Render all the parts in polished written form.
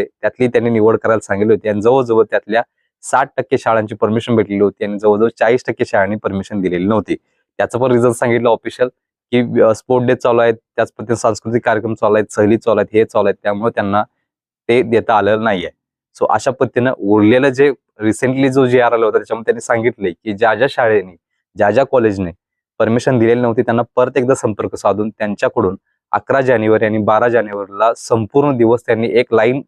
त्यातली त्यांनी निवड करायला सांगितली होती आणि जवळजवळ त्यातल्या 60% शाळांची परमिशन भेटलेली होती आणि जवळजवळ 40% शाळांनी परमिशन दिलेली नव्हती. त्याचं पण रिझन सांगितलं ऑफिशियल की स्पोर्ट डे चालू आहेत, त्याच पद्धतीने सांस्कृतिक कार्यक्रम चालू आहेत, सहली चालू आहेत, हे चालू आहेत, त्यामुळे त्यांना ते देता आलेलं नाहीये. सो अशा पद्धतीनं उरलेलं जे रिसेंटली जो जी आर आला होता त्याच्यामध्ये त्यांनी सांगितले की ज्या शाळेने ज्या कॉलेजने परमिशन दिलेली नव्हती त्यांना परत एकदा संपर्क साधून त्यांच्याकडून 11 जानेवारी आणि 12 जानेवारीला संपूर्ण दिवस त्यांनी एक लाईन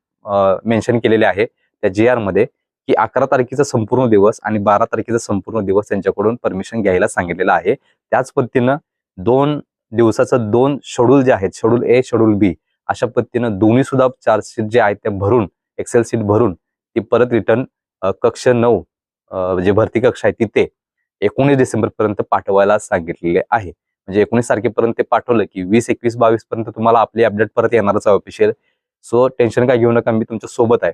मेन्शन केलेली आहे त्या जी आर मध्ये की 11 तारखेचा संपूर्ण दिवस आणि 12 तारखेचा संपूर्ण दिवस त्यांच्याकडून परमिशन घ्यायला सांगितलेलं आहे. त्याच पद्धतीनं 2 दिवसाचं 2 शेड्यूल जे आहेत, शेड्यूल ए शेड्यूल बी, अशा पद्धतीनं दोन्ही सुद्धा चार्जशीट जे आहेत त्या भरून एक्सेल शीट भरून ती परत रिटर्न कक्ष 9 जे भरती कक्ष आहे तिथे 19 डिसेंबर पर्यंत पाठवायला सांगितलेले आहे. म्हणजे 19 तारखेपर्यंत ते पाठवलं की 20, 21, 22 पर्यंत तुम्हाला आपली अपडेट परत येणारच आहे ऑफिशियल. सो टेन्शन काय घेऊ नका, मी तुमच्या सोबत आहे.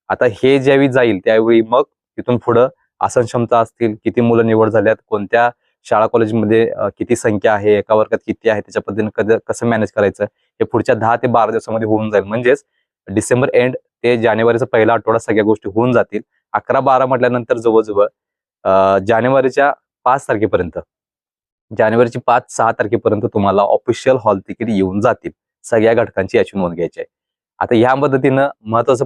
आता हे ज्यावेळी जाईल त्यावेळी मग तिथून पुढं आसन क्षमता असतील, किती मुलं निवड झाल्यात, कोणत्या शाळा कॉलेजमध्ये किती संख्या आहे, एका वर्गात किती आहे, त्याच्या पद्धतीने कसं मॅनेज करायचं हे पुढच्या 10 ते 12 दिवसामध्ये होऊन जाईल. म्हणजेच डिसेंबर एंड ते जानेवारीचा पहिला आठवडा सगळ्या गोष्टी होऊन जातील. 11-12 म्हटल्यानंतर जवळजवळ जानेवारीच्या 5 तारखेपर्यंत, जानेवारीची 5-6 तारखेपर्यंत तुम्हाला ऑफिशियल हॉल तिकीट येऊन जातील. सगळ्या घटकांची याची नोंद घ्यायची आहे. आता ह्या पद्धतीनं महत्वाचं